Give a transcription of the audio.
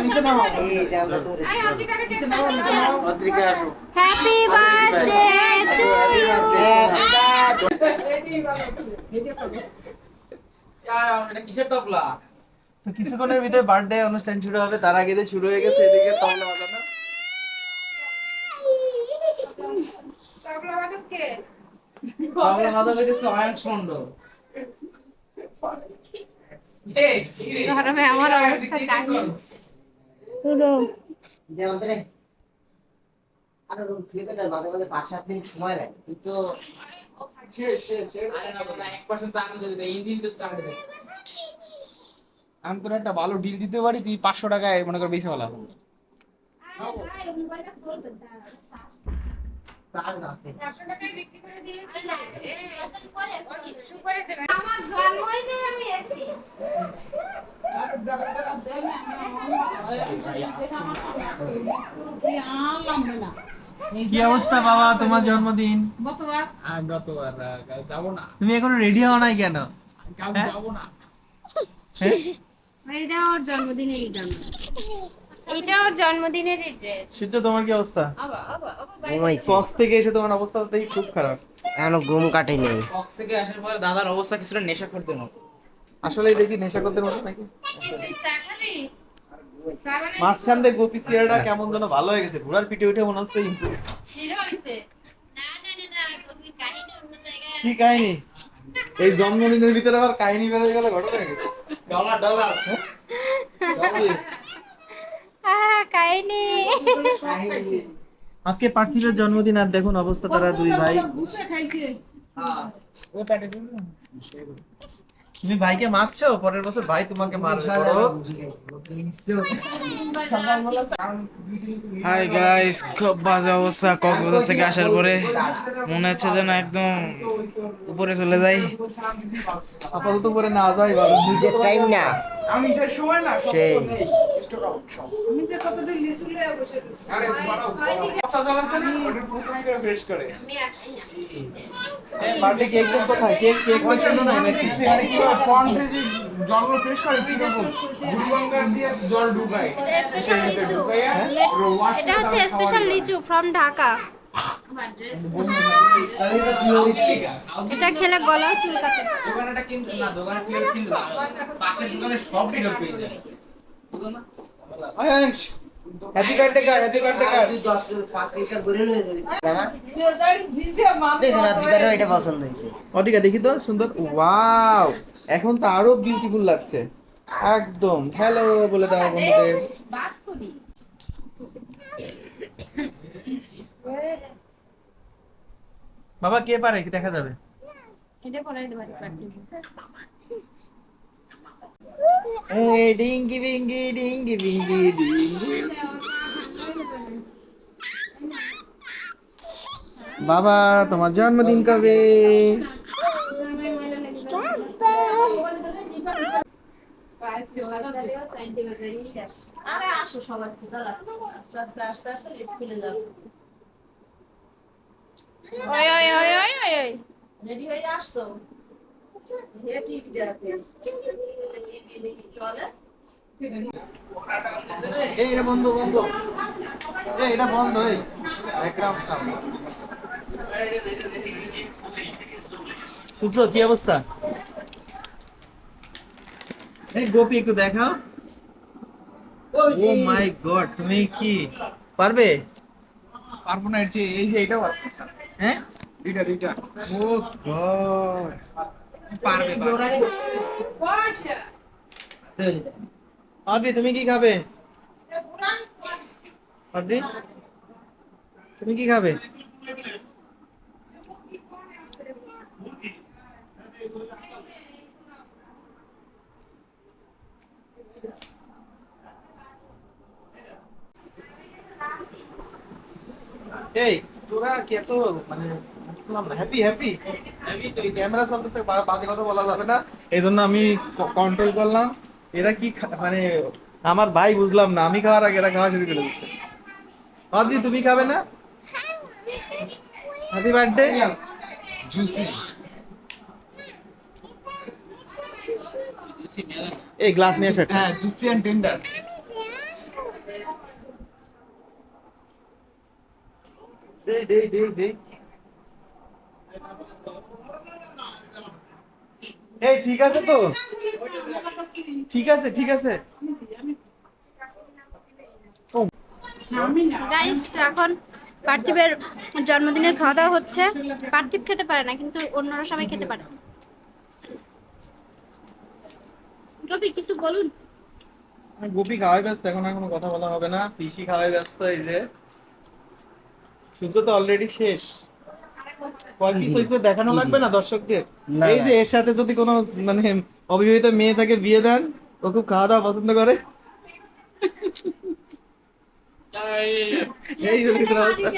নিচে নাও এই যে আমরা তো নিচে নাও অদ্রিকা আসো হ্যাপি বার্থডে টু এটা কিসের তবলা? তো কিছুক্ষণের ভিতরে বার্থডে অনুষ্ঠান শুরু হবে, তার আগে শুরু হয়ে গেছে এদিকে তবলা বাজানো। তবলা বাদা হইতেছে অয়ন মণ্ডল। এই চিড়ে গরমে আমার অবস্থা কাহিল পুরো যে আমাদের আরো রুম থেকে না মাঝে মাঝে 5-7 দিন সময় লাগে কিন্তু আরে না না 1% চাকরি দেবে না, ইঞ্জিন তো স্টার্ট দেবে। আমি তোর একটা ভালো ডিল দিতে পারি, তুই 500 টাকায় মনে কর বেশি ভালো। চার্জ আছে আমার জন্মদিনে আমি এসেছি কি অবস্থা বাবা, তোমার জন্মদিন? গতবার যাবো না, তুমি এখনো রেডি হও নাই কেন? কাল হ্যাঁ? যাবো না। হ্যাঁ? এটা ওর জন্মদিনেরই জামা এটা ওর জন্মদিনেরই ড্রেস সূর্য, তোমার কি অবস্থা? ঘুমাইছি কক্স থেকে এসে তোমার অবস্থা তো খুব খারাপ। এখনো ঘুম কাটে নেই কক্স থেকে আসার পরে দাদার অবস্থা কিছুটা নেশা করতে মতো। আসলেই দেখি নেশা করতে মতো নাকি? মাঝখান দিয়ে গোপী চেয়ারটা কেমন যেন ভালো হয়ে গেছে, ঘোড়ার পিঠে উঠে মনে হচ্ছে কি কাহিনী? এই জন্মদিনের ভিতরে আবার কাহিনী বেরোয় গেল, ঘটনা নাকি? ডলার কাহিনী আজকে পার্থিবের জন্মদিন, আর দেখুন অবস্থা, তারা দুই ভাই। ও প্যাটে দিল। তুমি ভাইকে মারছো, পরের বছর ভাই তোমাকে মারবে। বড় হাই গাইস, খুব বাজে অবস্থা। কক্সবাজার থেকে আসার পরে মনে হচ্ছে যেন একদম উপরে চলে যাই। আপাতত উপরে না যাই ভালো। নিজের টাইম না আমি ঈদের সময় না সেই বার্থডে কেক কোথায়? কেক কেক পছন্দ না নাকি? এটা হচ্ছে স্পেশাল লিচু ফ্রম ঢাকা এটা খেলে গলা চুলকাতে দোকানটা কিন্তু না, দোকানে প্লেট কিন্তু পাশের দোকানে সব ডিডো পেয়ে যায়। হ্যাপি বার্থডে কার, হ্যাপি বার্থডে কার। 10-5 লিটার ভরে লয়ে যাবে দেখুন অধিকারও এটা পছন্দ হয়েছে অধিকা দেখি তো, সুন্দর, ওয়াও, এখন তো আরো বিউটিফুল লাগছে একদম। হ্যালো বলে দাও বন্ধুদের। বাবা কে পারে কি দেখা যাবে? এটা পরাই দেব পারতি এই ডিঙ্গি বিঙ্গি ডিঙ্গি বিঙ্গি ডিঙ্গি। বাবা তোমার জন্মদিন কবে? আরে আসো সবার ক্ষুধা লাগছে আস্তে আস্তে আস্তে লেট খুলে যাবে ওই ওই ওই ওই ওই ওই রেডি হয়ে আসছো হে টিভি দেখে টিভি দেখি চলে এই এটা বন্ধ বন্ধ, এই এটা বন্ধ, এই ব্যাকগ্রাউন্ড সাউন্ড। সূত্র কি অবস্থা? এই গোপী একটু দেখাও। ও মাই গড, তুমি কি পারবে? পারবো না, এর চেয়ে এই যে এটাও আছে। হ্যাঁ দুইটা ও গড, পারবে আদ্রি তুমি কি খাবে? আদ্রি তুমি কি খাবে? এই তোরা কি এত মানে বুঝলাম না, হ্যাপি হ্যাপি এই ক্যামেরা চলতেছে, বাজে কথা বলা যাবে না, এই জন্য আমি কন্ট্রোল করলাম। এরা কি মানে আমার ভাই বুঝলাম না, আমি খাওয়ার আগে এরা খাওয়া শুরু করে দিচ্ছে। অজি তুমি খাবে না? Happy birthday. জুসি এই গ্লাস নিয়ে এসে হ্যাঁ, জুসি এন্ড টেন্ডার। দে এই ঠিক আছে তো, ঠিক আছে গাইস, তো এখন পার্থিবের জন্মদিনের খাওয়া দাওয়া হচ্ছে। পার্থিব খেতে পারে না, কিন্তু অন্যরা সবাই খেতে পারে। গোপী কিছু বলুন। গোপী খাওয়াই ব্যস্ত, এখন আর কোনো কথা বলা হবে না। পিসি খাওয়াই ব্যস্ত। এই যে সুজো তো অলরেডি শেষ। কয় পিস হয়েছে দেখানো লাগবে না দর্শকদের? এই যে এর সাথে যদি কোনো মানে অবিবাহিত মেয়ে থাকে বিয়ে দেন, ও খুব খাওয়া দাওয়া পছন্দ করে। এই যে অবস্থা।